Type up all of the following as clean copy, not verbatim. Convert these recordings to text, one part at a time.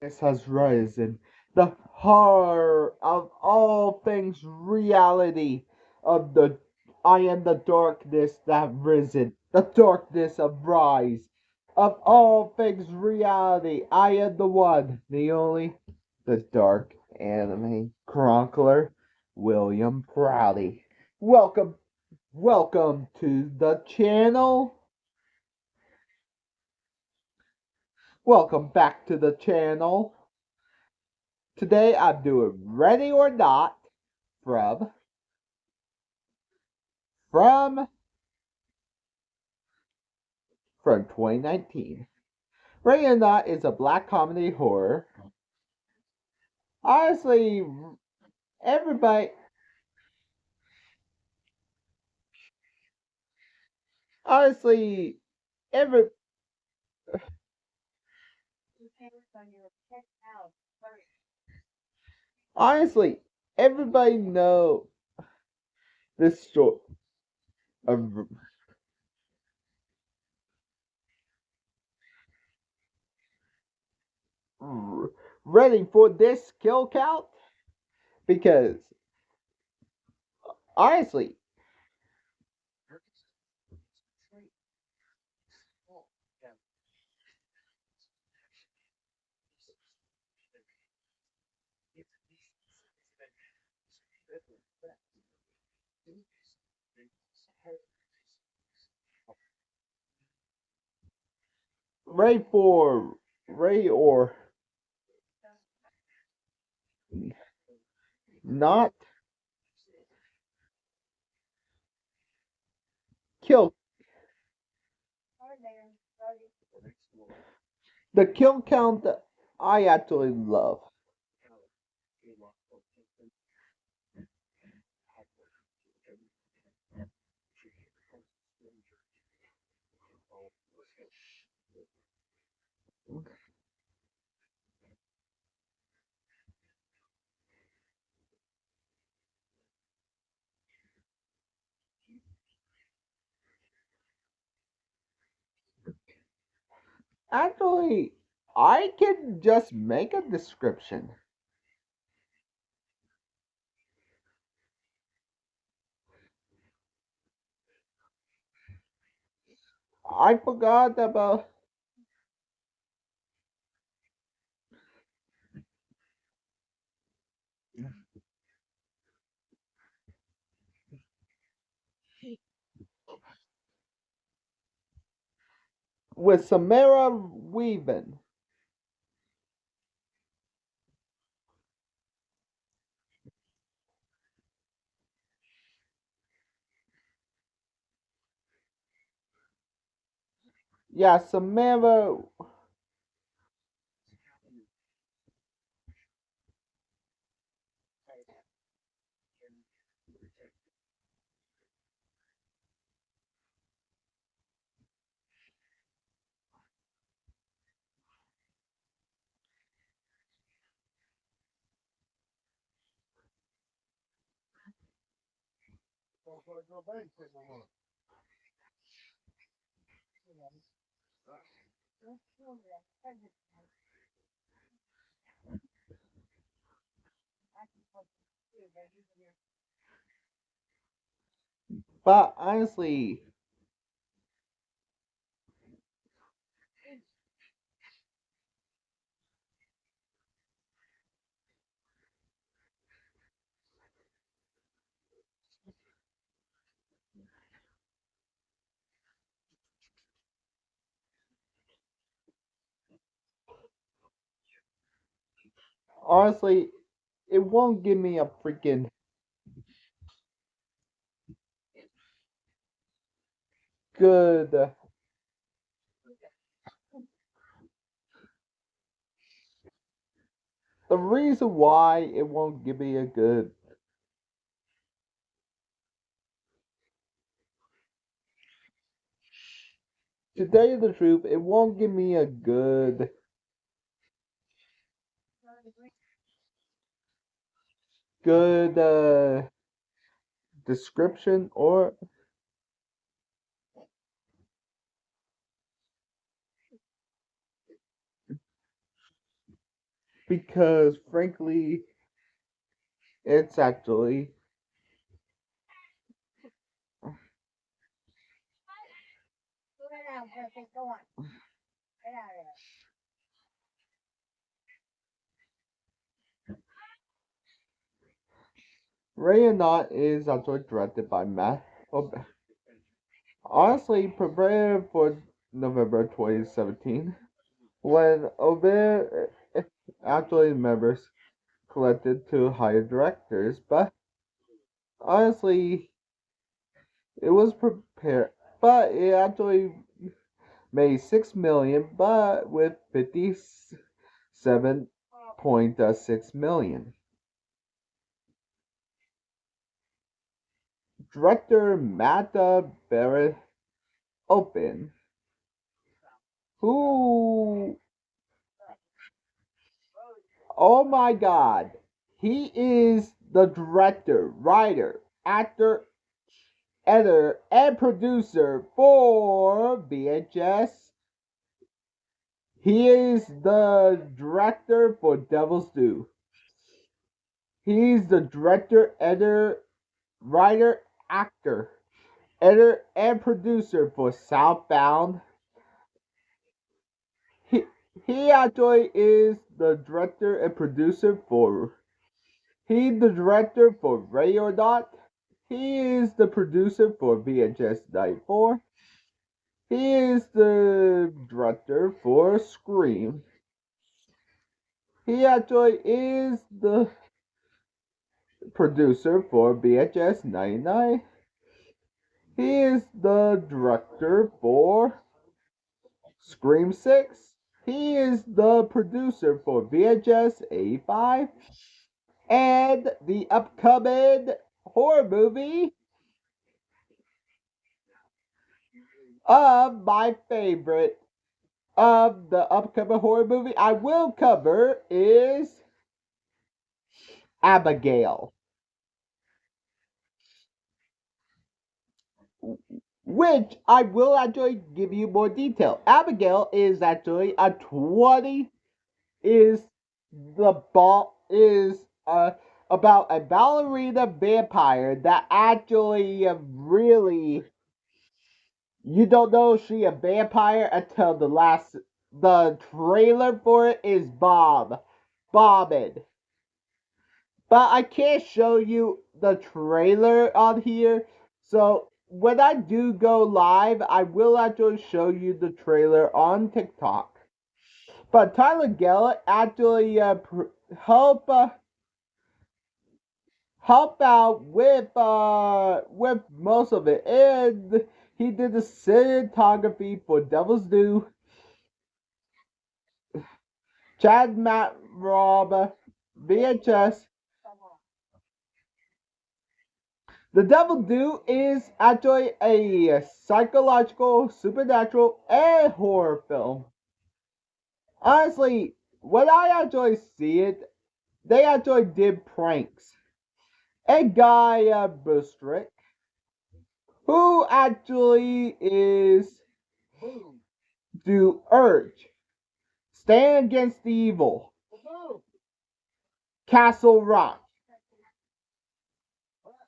This has risen. The horror of all things reality of the I am the darkness that risen, the darkness of rise. Of all things reality, I am the one, the only, the Dark Anime Chronicler, William Prouty. Welcome, welcome to the channel. Welcome back to the channel. Today I'm doing Ready or Not from from from 2019. Ready or Not is a black comedy horror. Honestly, everybody honestly every honestly everybody know this story of ready for this kill count because honestly ready for ready or not kill the kill count that I actually love. Actually, I can just make a description. I forgot about with Samara Weaving. Yeah, Samara. But honestly, it won't give me a freaking good. The reason why it won't give me a good, to tell you the truth, it won't give me a good description or because frankly, it's actually Ray and Not is actually directed by Matt. Honestly, prepare for November 2017 when Obe actually members collected to hire directors, but honestly, it was prepared, but it actually made 6 million, but with 57.6 million. Director Mata Barrett Open, who, oh my god, he is the director, writer, actor, editor, and producer for VHS. He is the director for Devil's Due. He's the director, editor, writer, actor, editor, and producer for Southbound. He, he actually is the director and producer for. He's the director for Radio Dot. He is the producer for VHS 94. He is the director for Scream. He actually is the producer for VHS 99. He is the director for Scream 6. He is the producer for VHS 85 and the upcoming horror movie of my favorite of the upcoming horror movie I will cover is Abigail, which I will actually give you more detail. Abigail is actually a 20 is the ball is about a ballerina vampire that actually really you don't know she a vampire until the trailer for it is bombing. But I can't show you the trailer on here. So when I do go live, I will actually show you the trailer on TikTok. But Tyler Gellert actually help uh, help out with most of it, and he did the cinematography for Devil's Due, Chad Matt Rob, VHS. The Devil Due is actually a psychological, supernatural, and horror film. Honestly, when I actually see it, they actually did pranks. A guy, Bustrick, who actually is to urge, stand against the evil, Castle Rock,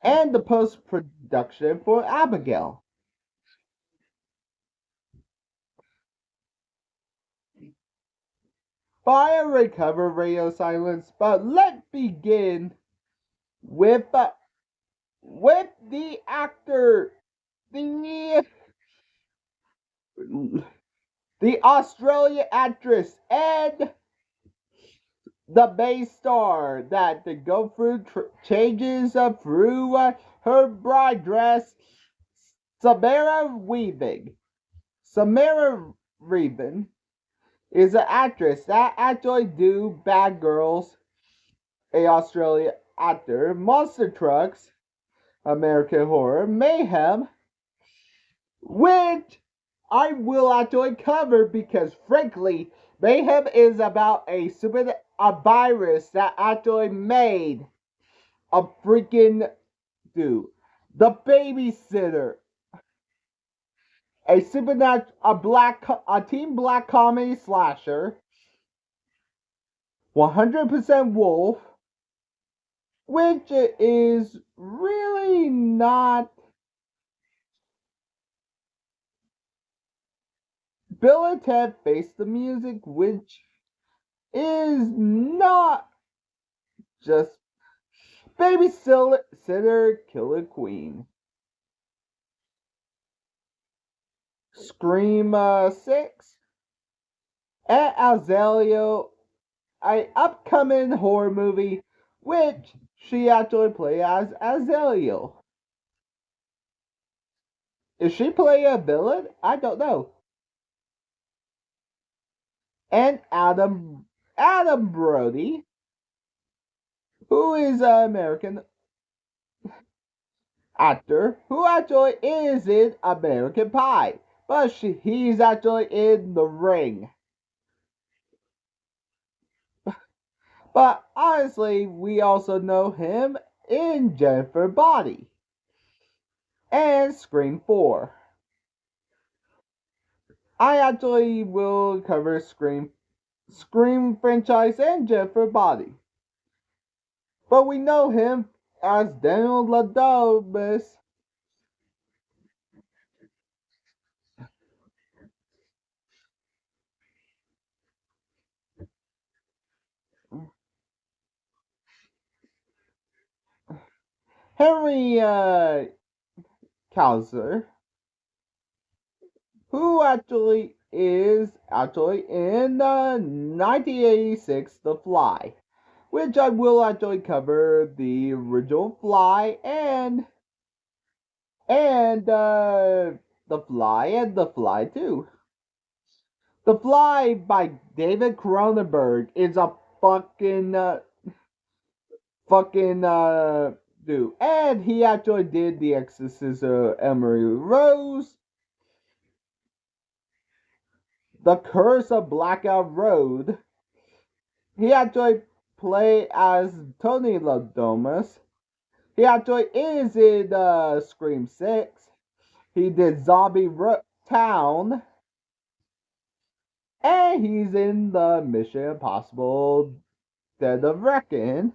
and the post production for Abigail. Fire recover radio silence, but let's begin with uh, with the actor, the the Australian actress, and the main star that to go through changes through her bride dress, Samara Weaving. Samara Weaving is an actress that actually do Bad Girls, a Australian actor, Monster Trucks, American Horror, Mayhem, which I will actually cover because frankly, Mayhem is about a virus that actually made a freaking dude. The Babysitter, a supernatural, a teen black comedy slasher 100% wolf, which is really not. Bill and Ted Face the Music, which is not just Babysitter Killer Queen. Scream 6. And Azalea, a upcoming horror movie, which she actually play as Azalea. Is she play a villain? I don't know. And Adam Brody, who is an American actor who actually is in American Pie, but he's actually in The Ring. But honestly, we also know him in Jennifer Body and Scream 4. I actually will cover Scream franchise and Jennifer Body. But we know him as Daniel Ladobus. Henry Cowser, who actually is actually in 1986 The Fly, which I will actually cover the original Fly and The Fly 2. The Fly by David Cronenberg is a fucking dude, and he actually did The Exorcism of Emily Rose, The Curse of Blackout Road. He actually played as Tony Ladomas. He actually is in Scream 6. He did Town. And he's in the Mission Impossible Dead of Reckoning.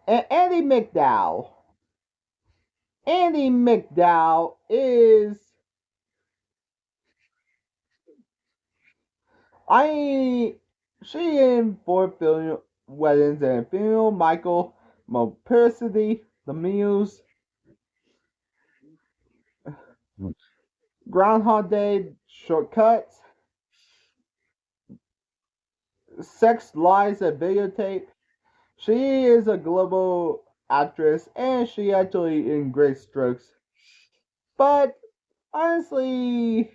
And Andy McDowell is I she in four film weddings and funeral. Michael Mulpercity, The Muse, Groundhog Day, Shortcuts, Sex, Lies, and Videotape. She is a global actress and she actually in Great Strokes. But honestly,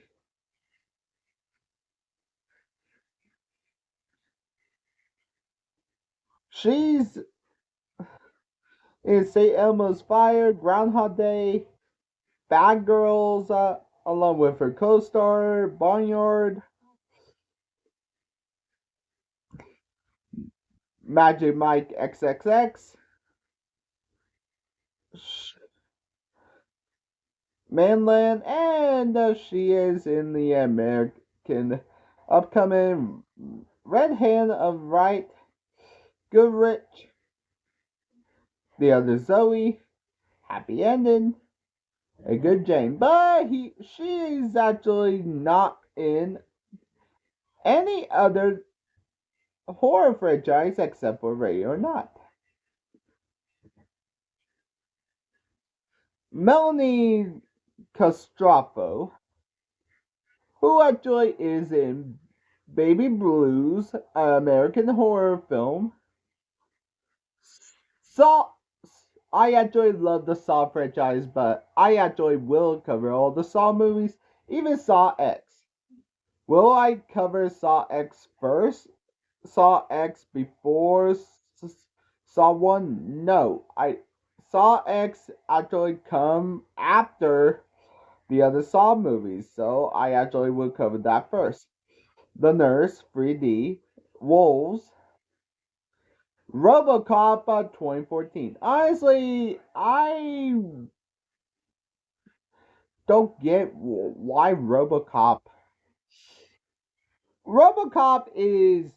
she's in St. Elmo's Fire, Groundhog Day, Bad Girls, along with her co-star Barnyard, Magic Mike XXX, Mainland, and she is in the American upcoming Red Hand of Right, Goodrich, The Other Zoe, Happy Ending, A Good Jane. But she's actually not in any other horror franchise except for Ready or Not. Melanie Castrofo, who actually is in Baby Blues, an American horror film. Saw. I actually love the Saw franchise, but I actually will cover all the Saw movies, even Saw X. Will I cover Saw X first? Saw X before Saw 1? No. I Saw X actually come after the other Saw movies, so I actually will cover that first. The Nurse, 3D, Wolves, RoboCop 2014. Honestly, I don't get why RoboCop. RoboCop is.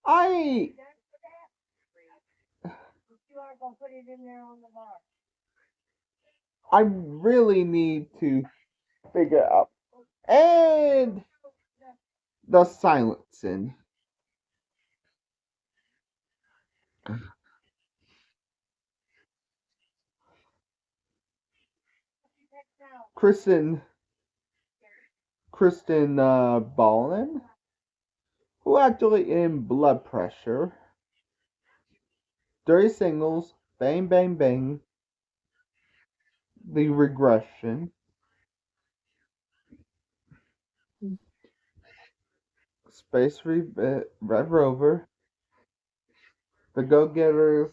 I I really need to figure out. And the silencing. Kristen Kristen Ballin, who actually in blood pressure, dirty singles, bang bang bang, the regression, Red Rover, the Go Getters,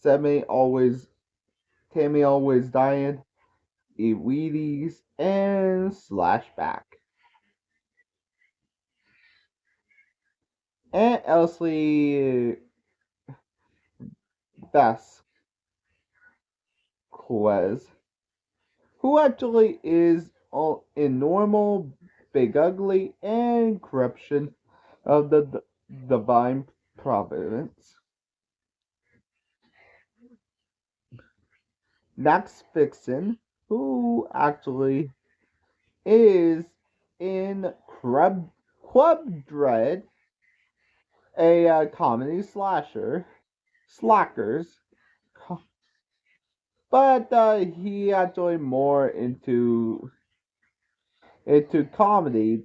Semi always Tammy always dying, Eat Wheaties, and Slashback. And Elsie Vasquez, who actually is in normal, big ugly, and corruption of the divine providence. Max Fixin, who actually is in Club Dread, a comedy slasher, slackers, but he actually more into comedy.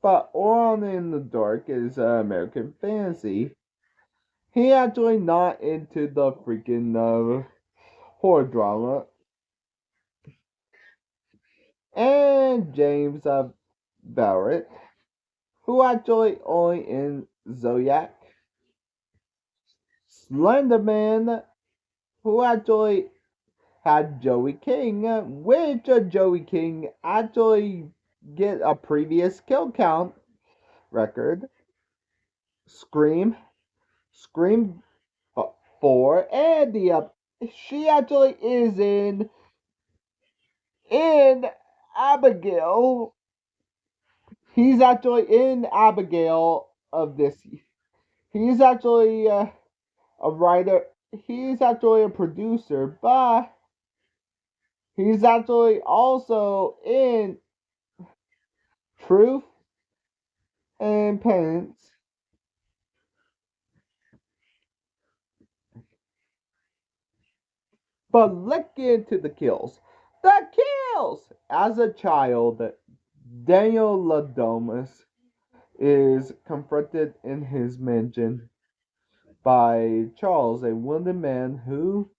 But On in the Dark is American fantasy. He actually not into the freaking horror drama. And James Barrett, who actually only in Zodiac. Slenderman, who actually had Joey King, which Joey King actually get a previous kill count record. Scream, Scream 4, and she actually is in Abigail. He's actually in Abigail of this. He's actually a writer. He's actually a producer, but he's actually also in Truth and Penance. But look into the kills. The kills! As a child, Daniel Ladomas is confronted in his mansion by Charles, a wounded man who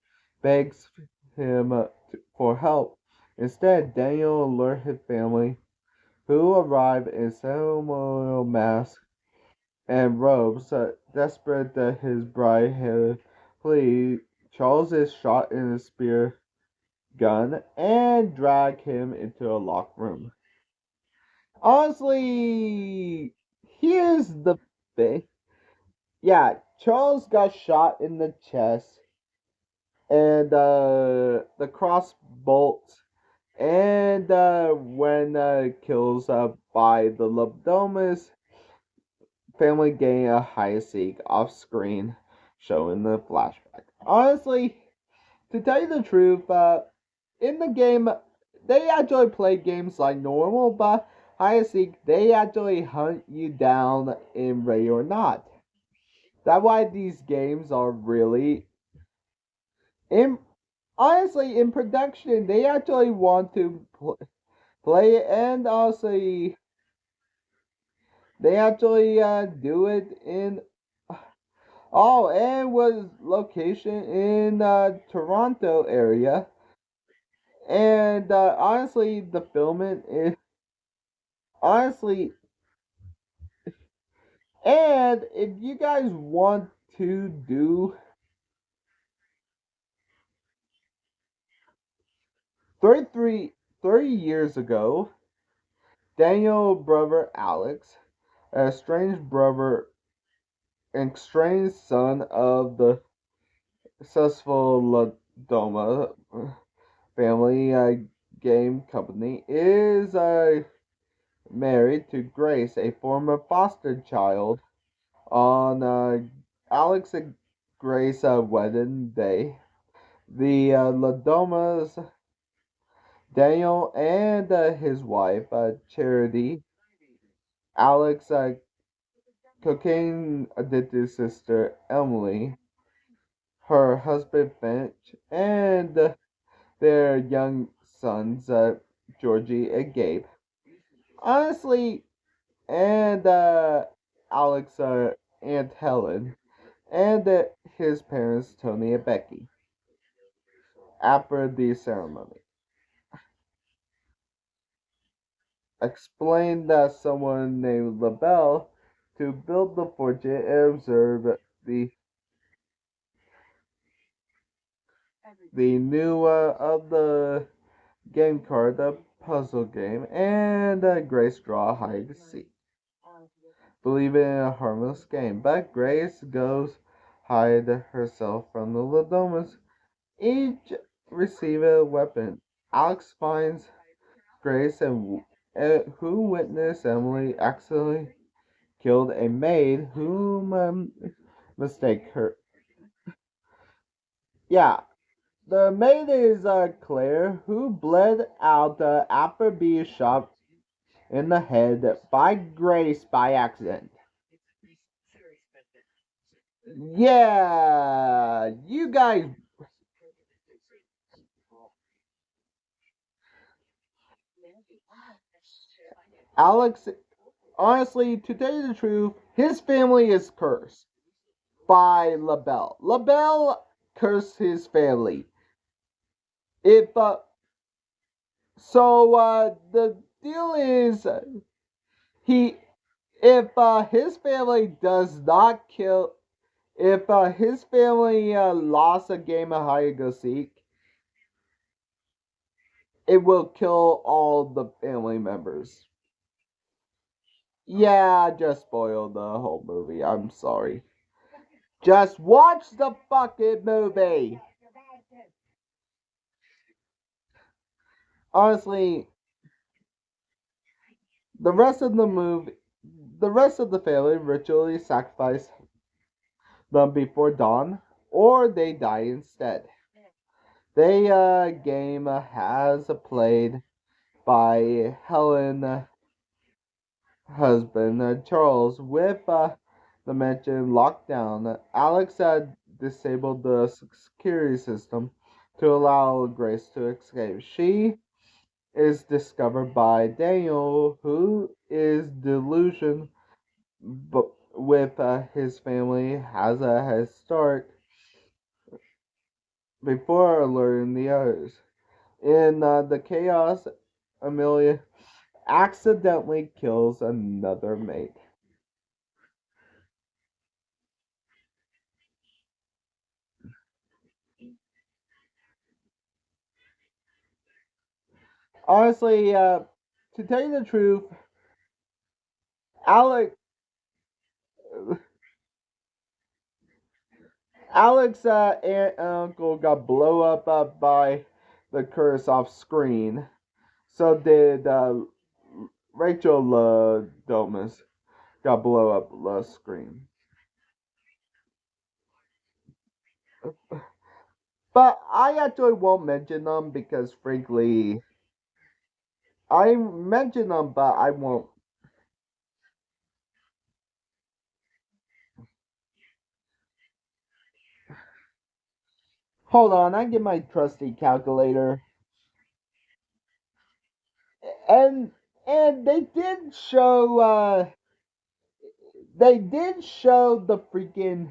begs him for help. Instead, Daniel alerts his family, who arrive in ceremonial masks and robes, desperate that his bride has flee. Charles is shot in a spear gun and drag him into a locked room. Honestly, here's the thing. Yeah, Charles got shot in the chest, and the cross bolts, and when kills by the Lobotomus, family gain a high seek off screen, showing the flashback. Honestly, to tell you the truth, in the game, they actually play games like normal, but hide and seek, they actually hunt you down in Ready or Not. That's why these games are really in. Honestly, in production, they actually want to play it, and also they actually do it in. Oh, and was location in Toronto area. And honestly, the filming is honestly, and if you guys want to do 30 years ago, Daniel brother Alex, a estranged brother and estranged son of the successful Ladoma family game company, is married to Grace, a former foster child. On Alex and Grace wedding day, the Ladomas, Daniel, and his wife, Charity, Alex, cocaine addicted sister, Emily, her husband, Finch, and their young sons, Georgie and Gabe. Honestly, and Alex, Aunt Helen, and his parents, Tony and Becky, after the ceremony. Explained that someone named LaBelle to build the fortune and observe the new of the game card, the puzzle game, and Grace draw hide and seek. Believe in a harmless game, but Grace goes hide herself from the Ladomas. Each receive a weapon. Alex finds Grace and who witnessed Emily accidentally killed a maid whom mistake her. Yeah, the maid is Claire, who bled out after being shot in the head by Grace by accident. Yeah, you guys, Alex. Honestly, to tell you the truth, his family is cursed by LaBelle. LaBelle cursed his family. If the deal is he if his family does not kill if his family lost a game of hide and go seek, it will kill all the family members. Yeah, I just spoiled the whole movie. I'm sorry. Just watch the fucking movie. Honestly, the rest of the movie, the rest of the family ritually sacrifice them before dawn, or they die instead. They game has played by Helen husband Charles with the mentioned lockdown. Alex had disabled the security system to allow Grace to escape. She is discovered by Daniel, who is delusional but with his family has a head start before alerting the others. In the chaos, Amelia accidentally kills another mate. Honestly, to tell you the truth, Alex, Alex aunt and uncle got blow up by the curse off screen. So did Rachel Domus got blow up the screen. But I actually won't mention them because, frankly, I mention them, but I won't. Hold on, I get my trusty calculator, and they did show. They did show the freaking.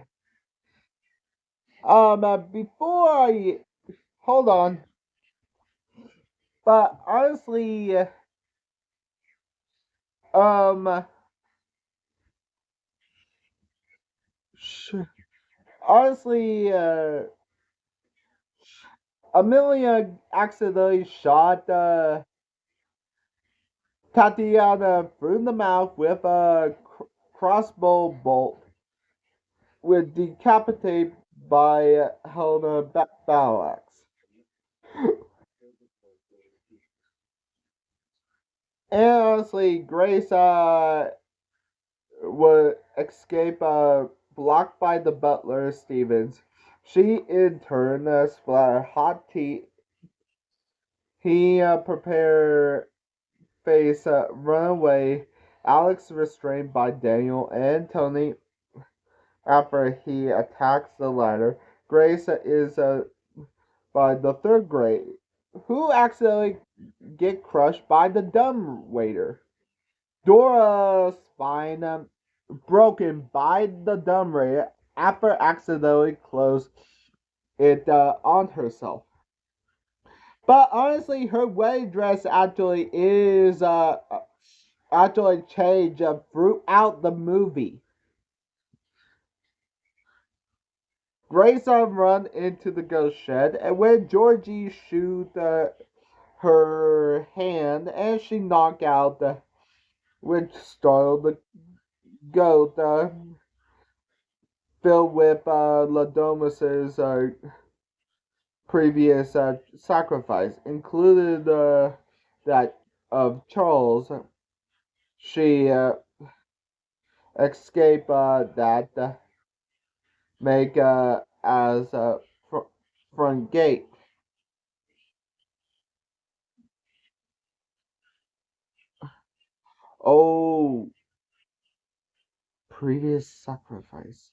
Before I hold on, but honestly, um, sh- honestly, Amelia accidentally shot Tatiana through the mouth with a crossbow bolt, with decapitated by Helena Ballax. And honestly, Grace would escape blocked by the butler Stevens. She in turn splattered hot tea. He prepare face run away. Alex restrained by Daniel and Tony after he attacks the latter. Grace is by the third grade, who accidentally get crushed by the dumb waiter. Dora's spine broken by the dumb waiter after accidentally closed it on herself. But honestly, her wedding dress actually is actually changed throughout the movie. Grace run into the ghost shed, and when Georgie shoot her hand, and she knock out which startled the goat filled with Ladomus's previous sacrifice, included that of Charles. She escape that make as front gate. Oh, previous sacrifice.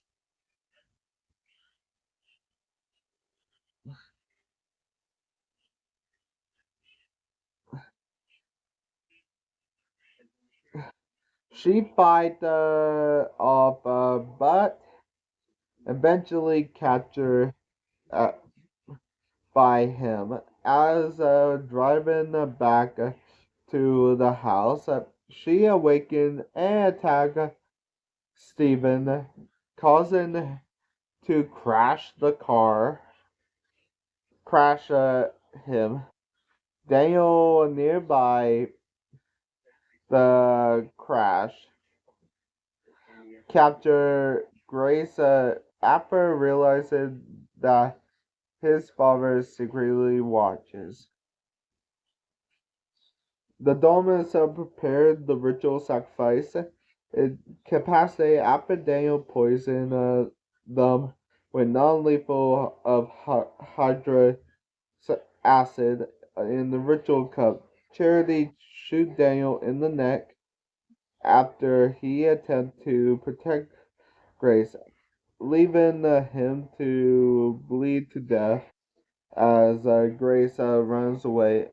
She fight off, but eventually captured uh, by him. As driving back to the house, she awakened and attacked Stephen, causing to crash him. Daniel nearby the crash captured Grace after realizing that his father secretly watches. The Dolmens prepared the ritual sacrifice. It capacity after Daniel poisoned them with non-lethal of hydra acid in the ritual cup. Charity shoot Daniel in the neck after he attempted to protect Grace, leaving him to bleed to death as Grace runs away.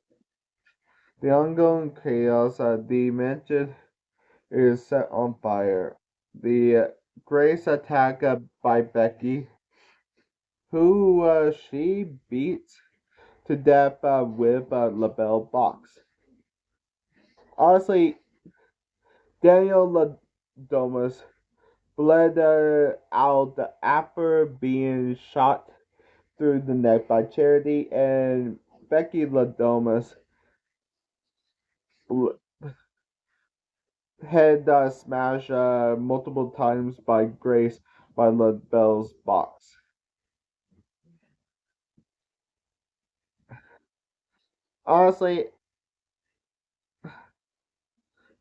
The ongoing chaos, the mansion is set on fire. The Grace attack by Becky, who she beats to death with a label box. Honestly, Daniel Ladomas bled out after being shot through the neck by Charity, and Becky Ladomas head smashed multiple times by Grace by LaBelle's box. Honestly,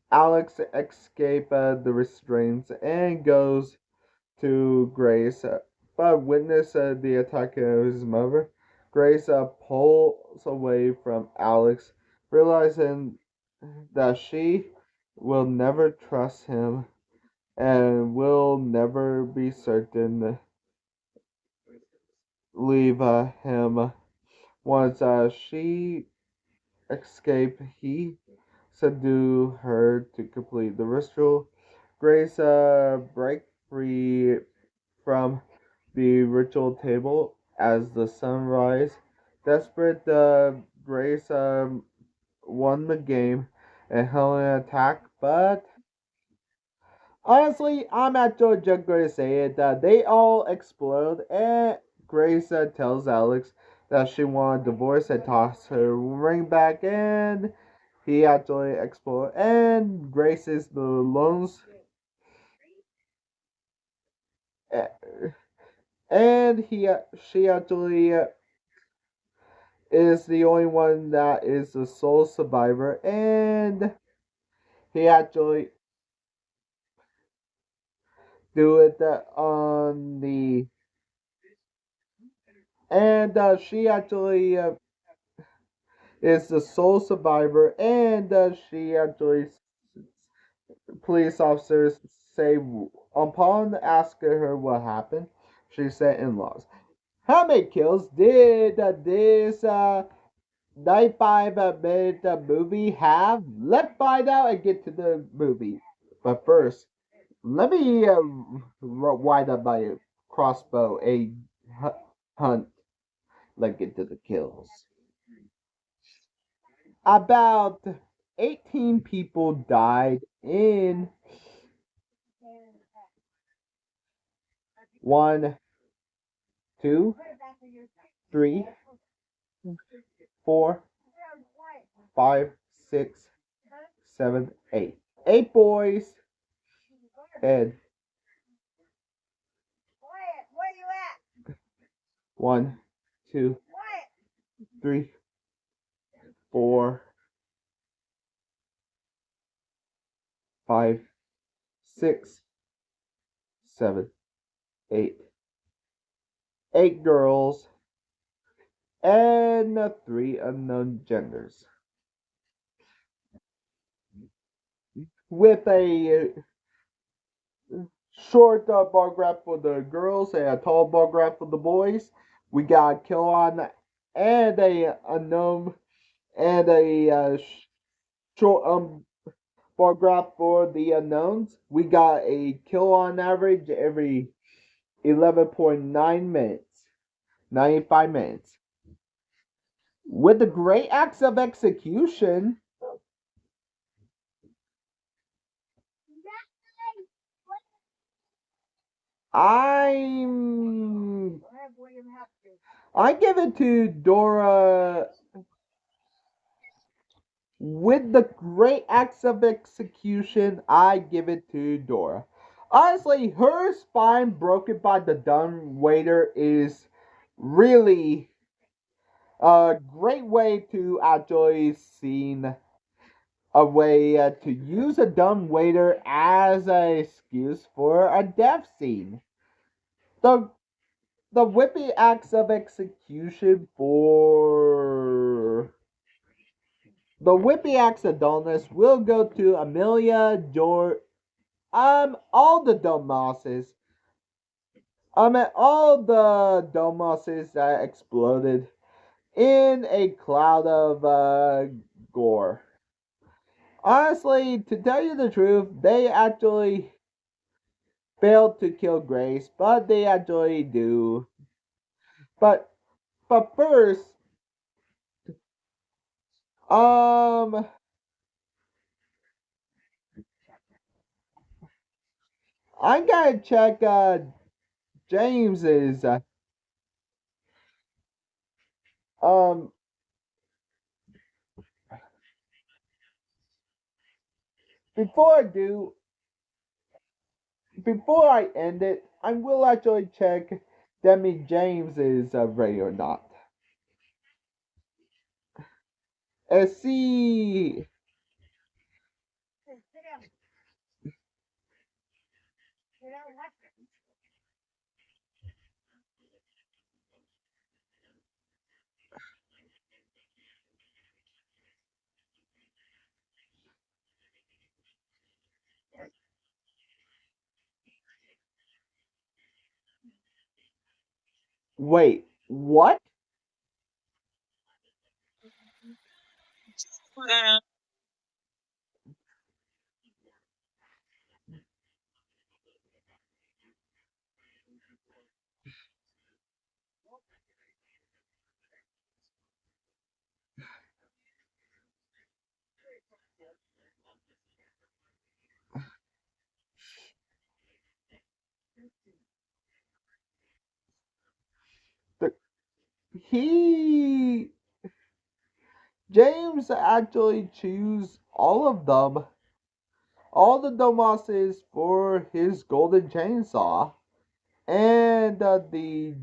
Alex escapes the restraints and goes to Grace, but witness the attack of his mother. Grace pulls away from Alex, realizing that she will never trust him and will never be certain leave him. Once she escape, he subdue her to complete the ritual. Grace break free from the ritual table as the sun rise. Desperate, Grace won the game and held an attack, but honestly, I'm actually just going to say it that they all explode, and Grace tells Alex that she wants a divorce and toss her ring back, and he actually explodes, and Grace is the lone, and she actually is the only one that is the sole survivor, and he actually do it on the and she actually is the sole survivor, and she actually police officers say upon asking her what happened, she said in-laws. How many kills did this 95-minute movie have? Let's find out and get to the movie. But first, let me wind up my crossbow a hunt. Let's get to the kills. About 18 people died in one, two, three, four, five, six, seven, eight. Eight boys and one, two, three, four, five, six, seven, eight. Eight girls and three unknown genders. With a short bar graph for the girls and a tall bar graph for the boys. We got kill on and a unknown and a short bar graph for the unknowns. We got a kill on average every 11.9 minutes, 95 minutes. With the great acts of execution, I'm I give it to Dora. With the great acts of execution, I give it to Dora. Honestly, her spine broken by the dumb waiter is really a great way to actually see a way to use a dumb waiter as an excuse for a death scene. The the whippy acts of execution for the whippy acts of dullness will go to Amelia, George, all the dumbasses. All the dumbasses that exploded in a cloud of gore. Honestly, to tell you the truth, they actually failed to kill Grace, but they actually do. But first, um, I gotta check James's um before I do before I end it, I will actually check Demi James is ready or not. And see. Wait, what? The, he James actually choose all the Domoses for his golden chainsaw, and the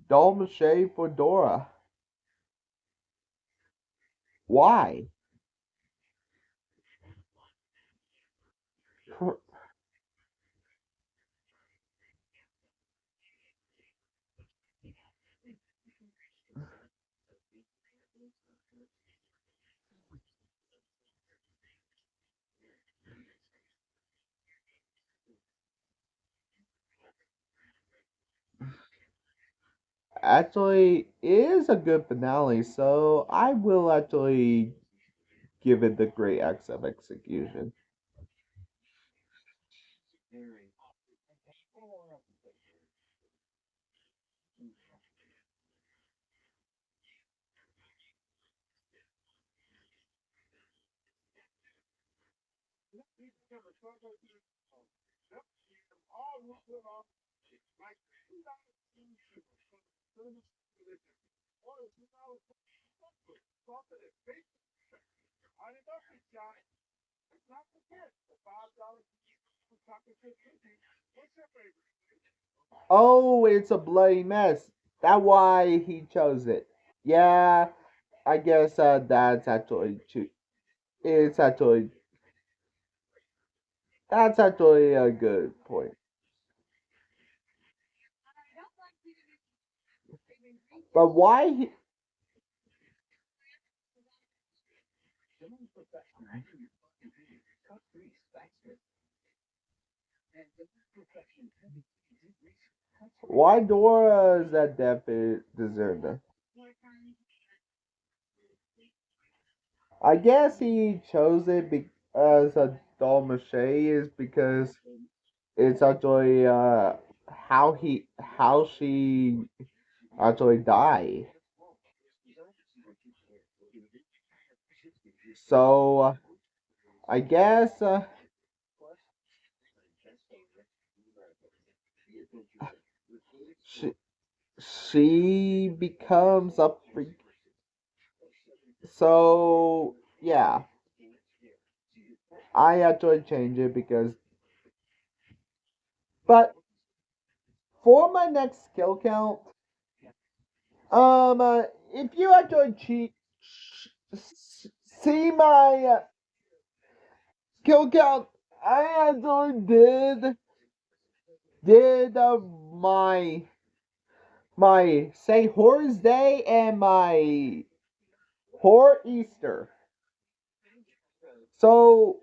Dolmache for Dora. Why? actually is a good finale, so I will actually give it the great acts of execution. Oh, it's a bloody mess. That's why he chose it. Yeah, I guess it's actually that's actually a good point. But why Dora is that death deserved it? I guess he chose it as a doll mache is because it's actually how she actually died. So I guess she she becomes a freak. So yeah, I actually change it because. But for my next skill count, if you actually see my skill count, I actually did my say horrors day and my horror Easter. So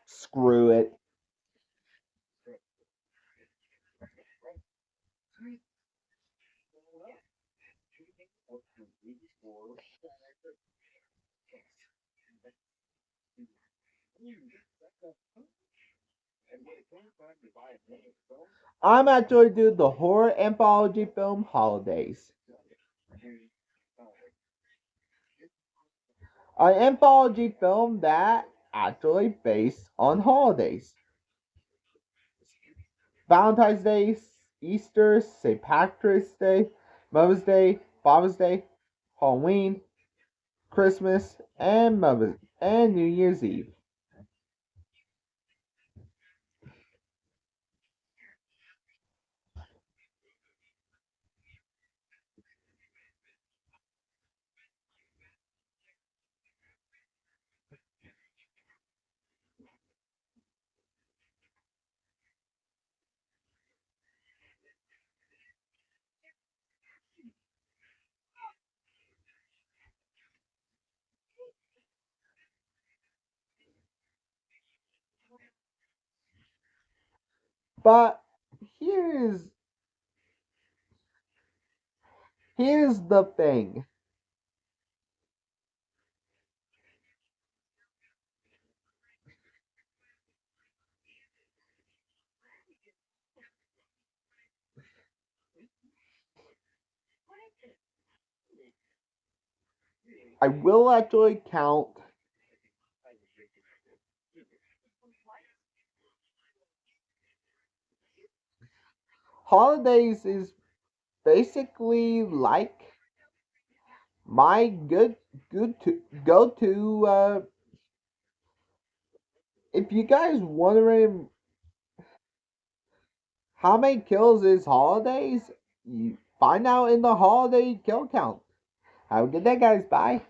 screw it. I'm actually doing the horror anthology film holidays. An anthology film that actually based on holidays. Valentine's Day, Easter, St. Patrick's Day, Mother's Day, Father's Day, Halloween, Christmas, and New Year's Eve. But here's here's the thing. I will actually count holidays is basically like my good to go to if you guys wondering how many kills is holidays, you find out in the holiday kill count. Have a good day, guys. Bye.